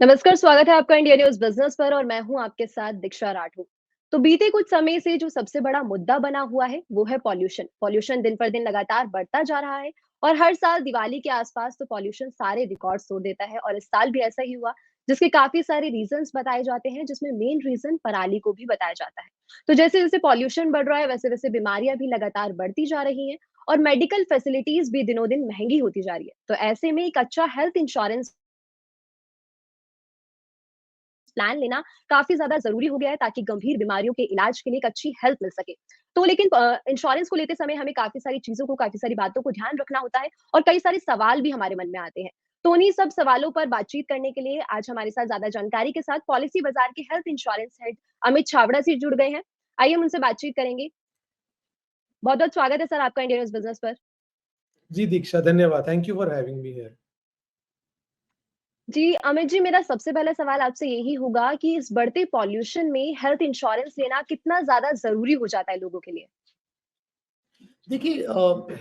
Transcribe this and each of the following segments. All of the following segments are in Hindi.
नमस्कार, स्वागत है आपका इंडिया न्यूज़ बिज़नेस पर और मैं हूँ आपके साथ दीक्षा राठौर। तो बीते कुछ समय से जो सबसे बड़ा मुद्दा बना हुआ है, वो है पॉल्यूशन। पॉल्यूशन दिन पर दिन लगातार बढ़ता जा रहा है और हर साल दिवाली के आसपास तो पॉल्यूशन सारे रिकॉर्ड्स तोड़ देता है और इस साल भी ऐसा ही हुआ, जिसके काफ़ी सारे रीज़न्स बताए जाते हैं, जिसमें मेन रीज़न पराली को भी बताया जाता है। तो जैसे-जैसे पॉल्यूशन बढ़ रहा है, वैसे-वैसे बीमारियाँ भी लगातार बढ़ती जा रही हैं और मेडिकल फैसिलिटीज़ भी दिनों-दिन महँगी होती जा रही है। तो ऐसे में एक अच्छा हेल्थ इंश्योरेंस प्लान लेना काफ़ी ज़्यादा ज़रूरी हो गया है ताकि गंभीर बीमारियों के इलाज के लिए एक अच्छी हेल्प मिल सके। तो लेकिन इंश्योरेंस को लेते समय हमें काफ़ी सारी चीज़ों को, काफ़ी सारी बातों को ध्यान रखना होता है और कई सारे सवाल भी हमारे मन में आते हैं। तो उन्हीं सब सवालों पर बातचीत करने के लिए आज हमारे साथ ज़्यादा जानकारी के साथ पॉलिसी बाज़ार के health insurance head Amit Chhabra ji जुड़ गए हैं। आइए हम उनसे बातचीत करेंगे। बहुत-बहुत स्वागत है सर आपका इंडिया न्यूज़ बिज़नेस पर। जी, दीक्षा धन्यवाद। Thank you for having me here. जी, अमित जी, मेरा सबसे पहला सवाल आपसे यही होगा कि इस बढ़ते पॉल्यूशन में हेल्थ इंश्योरेंस लेना कितना ज़्यादा ज़रूरी हो जाता है लोगों के लिए? देखिए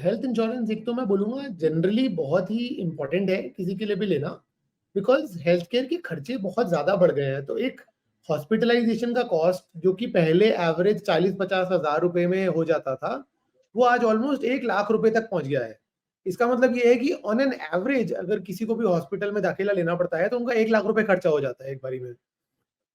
हेल्थ इंश्योरेंस एक तो मैं बोलूँगा जनरली बहुत ही इम्पोर्टेंट है किसी के लिए भी लेना, बिकॉज़ हेल्थ केयर के खर्चे बहुत ज़्यादा बढ़ गए हैं। तो एक हॉस्पिटलाइज़ेशन का कॉस्ट जो कि पहले एवरेज 40-50 हज़ार रुपए में हो जाता था, वो आज ऑलमोस्ट 1 लाख रुपए तक पहुँच गया है। इसका मतलब ये है कि ऑन एन एवरेज अगर किसी को भी हॉस्पिटल में दाखिला लेना पड़ता है, तो उनका 1 लाख रुपए खर्चा हो जाता है एक बारी में।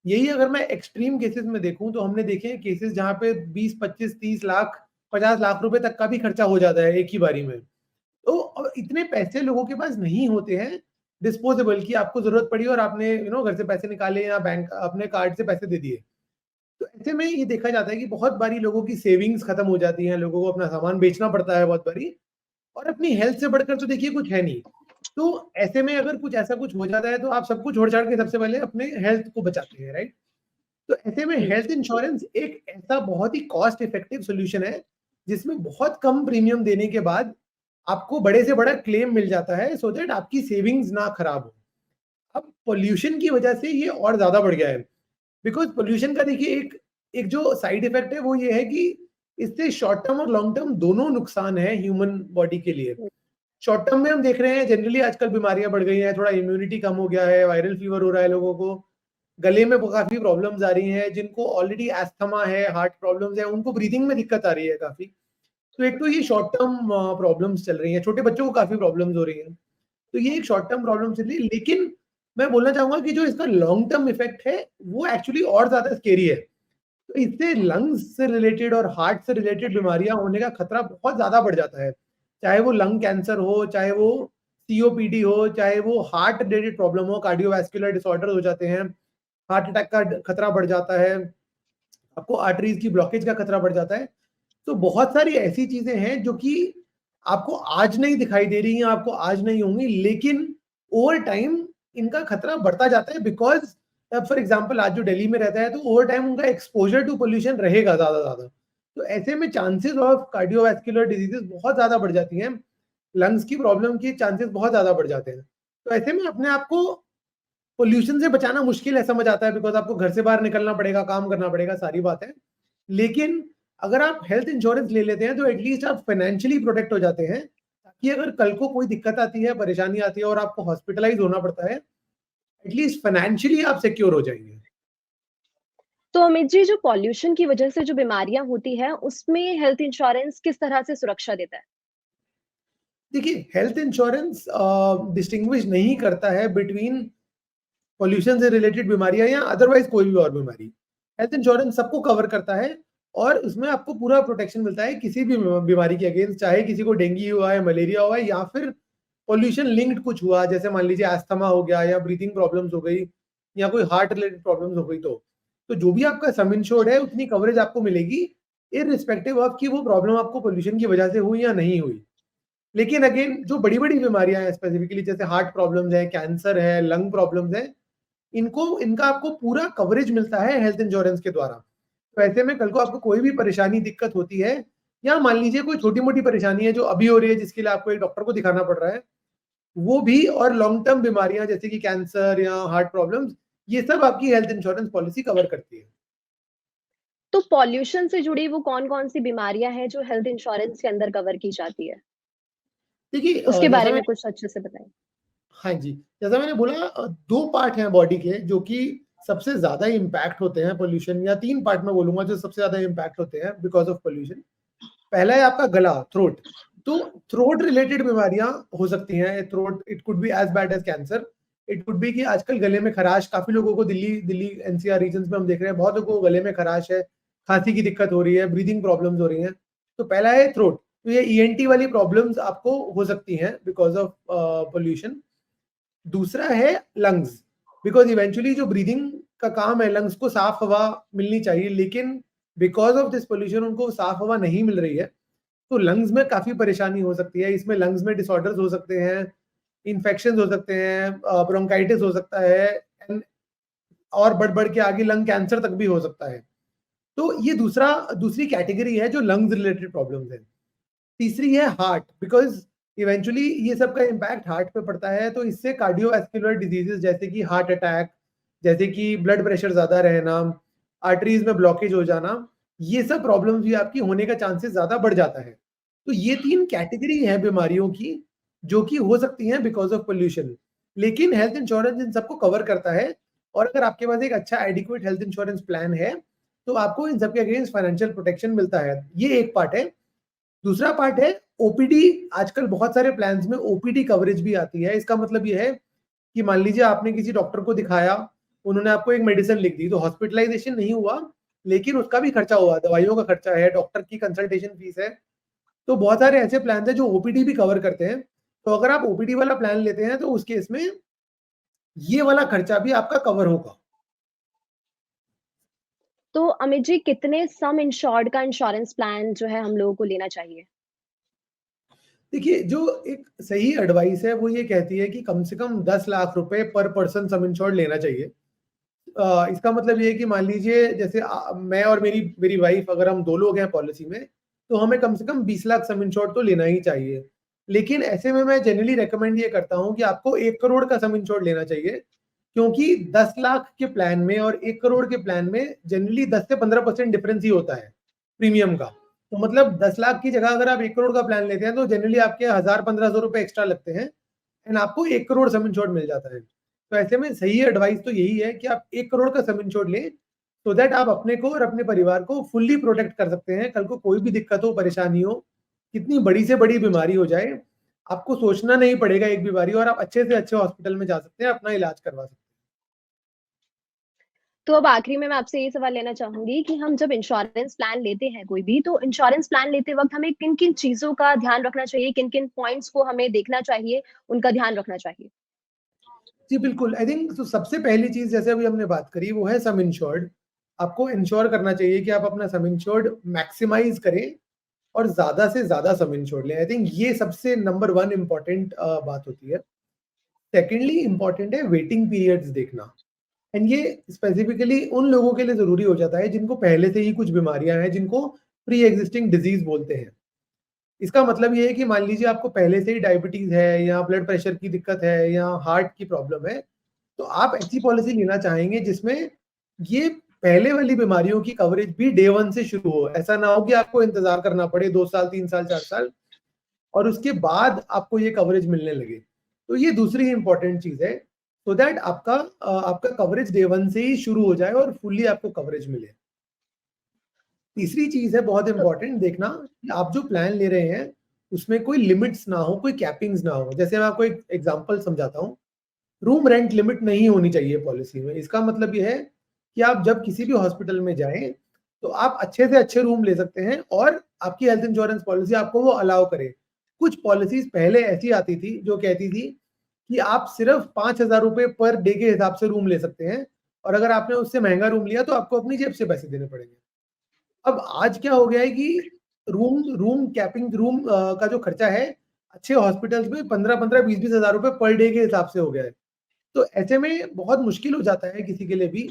यही अगर मैं एक्सट्रीम केसेस में देखूँ तो हमने देखे हैं केसेस जहाँ पे 20, 25, 30 लाख, 50 लाख रुपए तक का भी खर्चा हो जाता है एक ही बारी में। तो अब इतने पैसे लोगों के पास नहीं होते हैं डिस्पोजेबल कि आपको ज़रूरत पड़ी और आपने घर से पैसे निकाले या बैंक अपने कार्ड से पैसे दे दिए। तो ऐसे में ये देखा जाता है कि बहुत बारी लोगों की सेविंग्स खत्म हो जाती हैं, लोगों को अपना सामान बेचना पड़ता है बहुत बारी और अपनी हेल्थ से बढ़कर तो देखिए कुछ है नहीं। तो ऐसे में अगर कुछ ऐसा कुछ हो जाता है तो आप सब कुछ छोड़-छाड़ के सबसे पहले अपने हेल्थ को बचाते हैं, राइट? तो ऐसे में जी। हेल्थ इंश्योरेंस एक ऐसा बहुत ही कॉस्ट इफेक्टिव सॉल्यूशन है, जिसमें बहुत कम प्रीमियम देने के बाद आपको बड़े से बड़ा क्लेम मिल जाता है सो दैट आपकी सेविंग्स ना खराब हो। अब पॉल्यूशन की वजह से ये और ज़्यादा बढ़ गया है, बिकॉज़ पॉल्यूशन का देखिए एक एक जो साइड इफेक्ट है वो ये है कि इससे शॉर्ट टर्म और लॉन्ग टर्म दोनों नुकसान है ह्यूमन बॉडी के लिए। हुँ, शॉर्ट टर्म में हम देख रहे हैं जनरली आजकल बीमारियाँ बढ़ गई हैं, थोड़ा इम्यूनिटी कम हो गया है, वायरल फीवर हो रहा है लोगों को, गले में काफ़ी प्रॉब्लम्स आ रही हैं, जिनको ऑलरेडी अस्थमा है, हार्ट प्रॉब्लम्स है, उनको ब्रीथिंग में दिक्कत आ रही है काफ़ी। तो एक तो ये शॉर्ट टर्म प्रॉब्लम्स चल रही हैं, छोटे बच्चों को काफ़ी प्रॉब्लम्स हो रही हैं। तो ये एक शॉर्ट टर्म प्रॉब्लम चल रही है, लेकिन मैं बोलना चाहूँगा कि जो इसका लॉन्ग टर्म इफेक्ट है, वो एक्चुअली और ज़्यादा स्केरी है। तो इससे लंग्स से रिलेटेड और हार्ट से रिलेटेड बीमारियाँ होने का खतरा बहुत ज़्यादा बढ़ जाता है। चाहे वो लंग कैंसर हो, चाहे वो सीओपीडी हो, चाहे वो हार्ट रिलेटेड प्रॉब्लम हो, कार्डियोवैस्कुलर डिसऑर्डर हो जाते हैं, हार्ट अटैक का खतरा बढ़ जाता है, आपको आर्टरीज़ की ब्लॉकेज का खतरा बढ़ जाता है। तो बहुत सारी ऐसी चीज़ें हैं जो कि आपको आज नहीं दिखाई दे रही हैं, आपको आज नहीं होंगी, लेकिन ओवर टाइम इनका खतरा बढ़ता जाता है बिकॉज़ फॉर एग्ज़ाम्पल आज जो दिल्ली में रहता है, तो ओवर टाइम उनका एक्सपोज़र टू पॉल्यूशन रहेगा ज़्यादा। तो ऐसे में चांसेस ऑफ कार्डियोवैस्कुलर डिजीज़ेज़ बहुत ज़्यादा बढ़ जाती हैं, लंग्स की प्रॉब्लम के चांसेस बहुत ज़्यादा बढ़ जाते हैं। तो ऐसे में अपने आप को पॉल्यूशन से बचाना मुश्किल है समझ आता है बिकॉज़ आपको घर से बाहर निकलना पड़ेगा, काम करना पड़ेगा, सारी बात है। लेकिन अगर आप हेल्थ इंश्योरेंस ले लेते हैं तो एटलीस्ट आप फाइनेंशियली प्रोटेक्ट हो जाते हैं, ताकि अगर कल को कोई दिक्कत आती है, परेशानी आती है और आपको हॉस्पिटलाइज़ होना पड़ता है, एटलीस्ट फाइनेंशियली आप सिक्योर हो जाएँगे। तो अमित जी, जो पॉल्यूशन की वजह से जो बीमारियाँ होती हैं, उसमें हेल्थ इंश्योरेंस किस तरह से सुरक्षा देता है? देखिए हेल्थ इंश्योरेंस डिस्टिंग्विश नहीं करता है बिटवीन पॉल्यूशन से रिलेटेड बीमारियाँ या अदरवाइज़ कोई भी और बीमारी। हेल्थ इंश्योरेंस सबको कवर करता है और उसमें आपको पूरा प्रोटेक्शन मिलता है किसी भी बीमारी के अगेंस्ट, चाहे किसी को डेंगू हुआ है, मलेरिया हुआ है या फिर पॉल्यूशन लिंक्ड कुछ हुआ, जैसे मान लीजिए अस्थमा हो गया या ब्रीथिंग प्रॉब्लम्स हो गई या कोई हार्ट रिलेटेड प्रॉब्लम्स हो गई तो। तो जो भी आपका सम इंश्योर्ड है उतनी कवरेज आपको मिलेगी, इर्रिस्पेक्टिव ऑफ कि वो प्रॉब्लम आपको पॉल्यूशन की वजह से हुई या नहीं हुई। लेकिन अगेन जो बड़ी-बड़ी बीमारियाँ हैं स्पेसिफिकली जैसे हार्ट प्रॉब्लम्स है, कैंसर है, लंग प्रॉब्लम्स है, इनका आपको पूरा कवरेज मिलता है हेल्थ इंश्योरेंस के द्वारा। तो ऐसे में कल को आपको कोई भी परेशानी, दिक्कत होती है या मान लीजिए कोई छोटी-मोटी परेशानी है जो अभी हो रही है जिसके लिए आपको एक डॉक्टर को दिखाना पड़ रहा है, वो भी और लॉन्ग टर्म बीमारियाँ जैसे कि कैंसर या हार्ट प्रॉब्लम्स, ये सब आपकी हेल्थ इंश्योरेंस पॉलिसी कवर करती है। तो पॉल्यूशन से जुड़ी वो कौन-कौन सी बीमारियाँ हैं जो हेल्थ इंश्योरेंस के अंदर कवर की जाती है? देखिए उसके बारे जैसा मैं में कुछ अच्छे से बताएँ। हाँ जी, जैसा मैंने बोला 2 पार्ट हैं बॉडी के जो कि सबसे ज़्यादा इम्पैक्ट होते हैं पॉल्यूशन, या 3 पार्ट मैं बोलूँगा जो सबसे ज़्यादा इम्पैक्ट होते हैं बिकॉज़ ऑफ पॉल्यूशन। पहला है आपका गला, थ्रोट। तो थ्रोट रिलेटेड बीमारियाँ हो सकती हैं, throat it could be as bad as cancer. It could be कि आजकल गले में खराश, काफ़ी लोगों को दिल्ली दिल्ली एनसीआर रीजन्स में हम देख रहे हैं, बहुत लोगों को गले में खराश है, खाँसी की दिक्कत हो रही है, ब्रीथिंग प्रॉब्लम्स हो रही हैं। तो पहला है थ्रोट, तो ये ईएनटी वाली प्रॉब्लम्स आपको हो सकती हैं बिकॉज़ ऑफ पॉल्यूशन। दूसरा है लंग्स, बिकॉज़ इवेंचुअली जो ब्रीथिंग का काम है, लंग्स को साफ हवा मिलनी चाहिए, लेकिन बिकॉज़ ऑफ दिस पॉल्यूशन उनको साफ हवा नहीं मिल रही है, तो लंग्स में काफ़ी परेशानी हो सकती है। इसमें लंग्स में डिसऑर्डर्स हो सकते हैं, इन्फेक्शंस हो सकते हैं, ब्रोंकाइटिस हो सकता है, एंड और बढ़-बढ़ के आगे लंग कैंसर तक भी हो सकता है। तो ये दूसरी कैटेगरी है जो लंग्स रिलेटेड प्रॉब्लम्स है। तीसरी है हार्ट, बिकॉज़ इवेंचुअली ये सब का इम्पैक्ट हार्ट पे पड़ता है, तो इससे कार्डियोवैस्कुलर डिजीज़ेज़ जैसे कि हार्ट अटैक, जैसे कि ब्लड प्रेशर ज़्यादा रहना, आर्टरीज़ में ब्लॉकेज हो जाना, ये सब प्रॉब्लम्स भी आपकी होने का चांसेस ज़्यादा बढ़ जाता है। तो ये 3 कैटेगरी है बीमारियों की, जो कि हो सकती हैं बिकॉज़ ऑफ पॉल्यूशन। लेकिन हेल्थ इंश्योरेंस इन सबको कवर करता है, और अगर आपके पास एक अच्छा एडिक्वेट हेल्थ इंश्योरेंस प्लान है, तो आपको इन सब के अगेंस्ट फाइनेंशियल प्रोटेक्शन मिलता है। ये एक पार्ट है। दूसरा पार्ट है ओपीडी। आजकल बहुत सारे प्लान्स में ओपीडी कवरेज भी आती है। इसका मतलब ये है कि मान लीजिए आपने किसी डॉक्टर को दिखाया, उन्होंने आपको एक मेडिसिन लिख दी, तो हॉस्पिटलाइजेशन नहीं हुआ, लेकिन उसका भी खर्चा हुआ, दवाइयों का खर्चा है, डॉक्टर की कंसल्टेशन फीस है। तो बहुत सारे ऐसे प्लान्स हैं जो ओपीडी भी कवर करते हैं। तो अगर आप ओपीडी वाला प्लान लेते हैं, तो उस केस में ये वाला खर्चा भी आपका कवर होगा। तो अमित जी, कितने सम इंश्योर्ड का इंश्योरेंस प्लान जो है हम लोगों को लेना चाहिए? देखिए, जो एक सही एडवाइस है, वो ये कहती है कि कम से कम 10 लाख रुपए पर पर्सन सम इंश्योर्ड लेना चाहिए। इसका मतलब ये है कि मान लीजिए जैसे मैं और मेरी मेरी वाइफ, अगर हम 2 लोग हैं पॉलिसी में, तो हमें कम से कम 20 लाख सम इंश्योर्ड तो लेना ही चाहिए। लेकिन ऐसे में मैं जनरली रिकमेंड ये करता हूँ कि आपको 1 करोड़ का सम इंश्योर्ड लेना चाहिए, क्योंकि 10 लाख के प्लान में और 1 करोड़ के प्लान में जनरली 10 से 15% डिफरेंस ही होता है प्रीमियम का। तो मतलब 10 लाख की जगह अगर आप 1 करोड़ का प्लान लेते हैं, तो जनरली आपके 1000-1500 रुपए एक्स्ट्रा लगते हैं, एंड आपको 1 करोड़ सम इंश्योर्ड मिल जाता है। तो ऐसे में सही एडवाइस तो यही है कि आप 1 करोड़ का सम इंश्योर्ड लें, सो दैट आप अपने को और अपने परिवार को फुल्ली प्रोटेक्ट कर सकते हैं। कल को कोई भी दिक्कत हो, परेशानी हो, कितनी बड़ी से बड़ी बीमारी हो जाए, आपको सोचना नहीं पड़ेगा एक बीमारी, और आप अच्छे से अच्छे हॉस्पिटल में जा सकते हैं, अपना इलाज करवा सकते हैं। तो अब आखिरी में मैं आपसे ये सवाल लेना चाहूँगी कि हम जब इंश्योरेंस प्लान लेते हैं कोई भी, तो इंश्योरेंस प्लान लेते वक़्त हमें किन-किन चीज़ों का ध्यान रखना चाहिए, किन-किन पॉइंट्स को हमें देखना चाहिए, उनका ध्यान रखना चाहिए? जी, बिल्कुल। आई थिंक तो सबसे पहली चीज़, जैसे अभी हमने बात करी, वो है सम इंश्योर्ड। आपको इंश्योर करना चाहिए कि आप अपना सम इंश्योर्ड मैक्सिमाइज़ करें और ज़्यादा से ज़्यादा सम इंश्योर्ड लें। आई थिंक ये सबसे नंबर 1 इम्पोर्टेंट बात होती है। सेकंडली इम्पोर्टेंट है वेटिंग पीरियड्स देखना, एंड ये स्पेसिफिकली उन लोगों के लिए ज़रूरी हो जाता है जिनको पहले से ही कुछ बीमारियाँ हैं, जिनको प्री एक्जिस्टिंग डिज़ीज़ बोलते हैं। इसका मतलब ये है कि मान लीजिए आपको पहले से ही डायबिटीज़ है, या ब्लड प्रेशर की दिक्कत है, या हार्ट की प्रॉब्लम है, तो आप ऐसी पॉलिसी लेना चाहेंगे जिसमें ये पहले वाली बीमारियों की कवरेज भी डे 1 से शुरू हो। ऐसा ना हो कि आपको इंतज़ार करना पड़े 2 साल, 3 साल, 4 साल, और उसके बाद आपको ये कवरेज मिलने लगे। तो ये दूसरी इम्पोर्टेंट चीज़ है, सो दैट आपका कवरेज डे 1 से ही शुरू हो जाए और फुल्ली आपको कवरेज मिले। तीसरी चीज़ है बहुत तो इम्पोर्टेंट देखना, कि आप जो प्लान ले रहे हैं, उसमें कोई लिमिट्स ना हो, कोई कैपिंग्स ना हो। जैसे मैं आपको एक एग्ज़ाम्पल समझाता हूँ। रूम रेंट लिमिट नहीं होनी चाहिए पॉलिसी में। इसका मतलब ये है कि आप जब किसी भी हॉस्पिटल में जाएँ, तो आप अच्छे से अच्छे रूम ले सकते हैं, और आपकी हेल्थ इंश्योरेंस पॉलिसी आपको वो अलाउ करे। कुछ पॉलिसीज़ पहले ऐसी आती थी, जो कहती थी कि आप सिर्फ़ ₹5000 पर डे के हिसाब से रूम ले सकते हैं, और अगर आपने उससे महँगा रूम लिया, तो आपको अपनी जेब से पैसे देने पड़ेंगे। अब आज क्या हो गया है कि रूम का जो खर्चा है, अच्छे हॉस्पिटल्स में 15-15, 20-20 हज़ार रुपए पर डे के हिसाब से हो गया है। तो ऐसे में बहुत मुश्किल हो जाता है किसी के लिए भी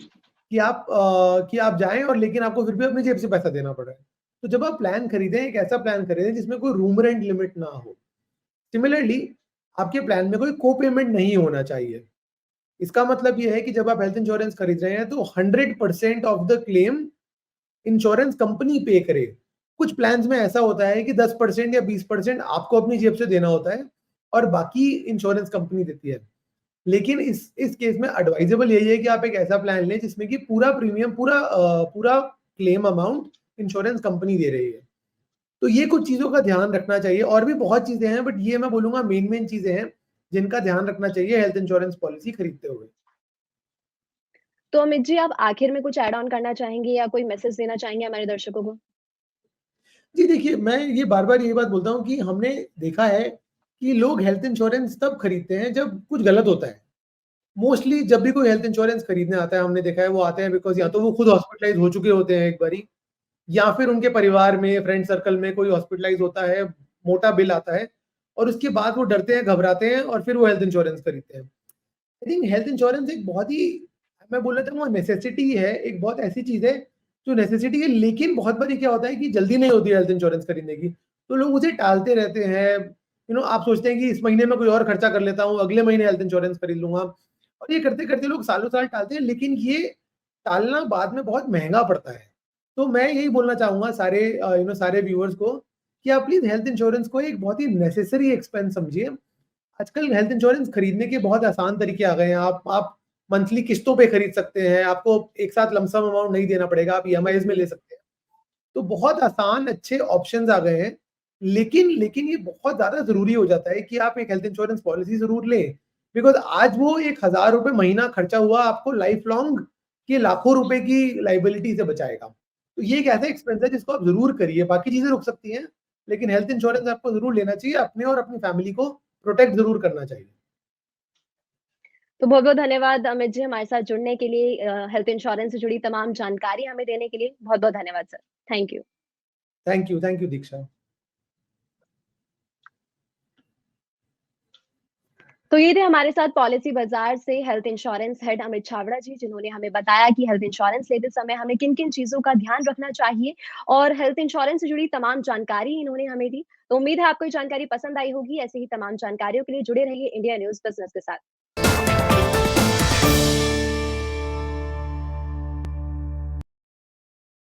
कि आप जाएँ, और लेकिन आपको फिर भी अपनी जेब से पैसा देना पड़ रहा है। तो जब आप प्लान खरीदें, एक ऐसा प्लान खरीदें जिसमें कोई रूम रेंट लिमिट ना हो। सिमिलरली आपके प्लान में कोई को-पेमेंट नहीं होना चाहिए। इसका मतलब ये है कि जब आप हेल्थ इंश्योरेंस खरीद रहे हैं, तो 100% of the claim insurance company पे करे। कुछ प्लान्स में ऐसा होता है कि 10% या 20% आपको अपनी जेब से देना होता है, और बाकी इंश्योरेंस कंपनी देती है। लेकिन इस केस में एडवाइजेबल यही है कि आप एक ऐसा प्लान लें जिसमें कि पूरा प्रीमियम पूरा क्लेम अमाउंट इंश्योरेंस कंपनी दे रही है। तो ये कुछ चीज़ों का ध्यान रखना चाहिए और भी बहुत चीज़ें हैं बट ये मैं बोलूँगा मेन चीज़ें हैं जिनका ध्यान रखना चाहिए हेल्थ इंश्योरेंस पॉलिसी खरीदते हुए। तो अमित जी, आप आखिर में कुछ ऐड ऑन करना चाहेंगे या कोई मैसेज देना चाहेंगे हमारे दर्शकों को? जी देखिए, मैं ये बार-बार यही बात बोलता हूँ कि हमने देखा है कि लोग हेल्थ इंश्योरेंस तब खरीदते हैं जब कुछ गलत होता है। मोस्टली जब भी कोई हेल्थ इंश्योरेंस खरीदने आता है हमने देखा है वो आते हैं बिकॉज़ या तो वो खुद हॉस्पिटलाइज़ हो चुके होते हैं एक बारी या फिर उनके परिवार में, फ्रेंड सर्कल में कोई हॉस्पिटलाइज़ होता है, मोटा बिल आता है और उसके बाद वो डरते हैं, घबराते हैं और फिर वो हेल्थ इंश्योरेंस खरीदते हैं। आई थिंक हेल्थ इंश्योरेंस एक बहुत ही मैं बोलना चाहूँगा नेसेसिटी है, एक बहुत ऐसी चीज़ है जो नेसेसिटी है लेकिन बहुत बारी क्या होता है कि जल्दी नहीं होती है हेल्थ इंश्योरेंस खरीदने की, तो लोग उसे टालते रहते हैं। आप सोचते हैं कि इस महीने में कोई और खर्चा कर लेता हूँ, अगले महीने हेल्थ इंश्योरेंस खरीद लूँगा और ये करते-करते लोग सालों-साल टालते हैं लेकिन ये टालना बाद में बहुत महँगा पड़ता है। तो मैं यही बोलना चाहूँगा सारे व्यूअर्स को कि आप प्लीज़ हेल्थ इंश्योरेंस को एक बहुत ही नेसेसरी एक्सपेंस समझिए। आजकल हेल्थ इंश्योरेंस खरीदने के बहुत आसान तरीके आ गए हैं। आप मंथली किस्तों पे खरीद सकते हैं, आपको एक साथ लमसम अमाउंट नहीं देना पड़ेगा, आप ईएमआईज़ में ले सकते हैं। तो बहुत आसान अच्छे ऑप्शंस आ गए हैं। लेकिन ये बहुत ज़्यादा ज़रूरी हो जाता है कि आप एक हेल्थ इंश्योरेंस पॉलिसी ज़रूर लें। बिकॉज़ आज वो ₹1000 महीना खर्चा हुआ आपको लाइफ लॉन्ग के लाखों रुपए की लायबिलिटी से बचाएगा। तो ये एक ऐसा एक्सपेंस है जिसको आप ज़रूर करिए, बाकी चीज़ें रुक सकती हैं, लेकिन हेल्थ इंश्योरेंस आपको ज़रूर लेना चाहिए, अपने और अपनी फैमिली को प्रोटेक्ट ज़रूर करना चाहिए। तो बहुत-बहुत धन्यवाद अमित जी हमारे साथ जुड़ने के लिए हेल्थ इंश्योरेंस से जुड़ी तमाम जानकारी हमें देने के लिए। बहुत-बहुत धन्यवाद sir. Thank you. Thank you Diksha. तो ये थे हमारे साथ पॉलिसी बाजार से health insurance head Amit Chhabra ji, जिन्होंने हमें बताया कि हेल्थ इंश्योरेंस लेते समय हमें किन-किन चीज़ों का ध्यान रखना चाहिए और हेल्थ इंश्योरेंस से जुड़ी तमाम जानकारी इन्होंने हमें दी। तो उम्मीद है आपको ये जानकारी पसंद आई होगी। ऐसे ही तमाम जानकारियों के लिए जुड़े रहिए इंडिया न्यूज़ बिज़नेस के साथ।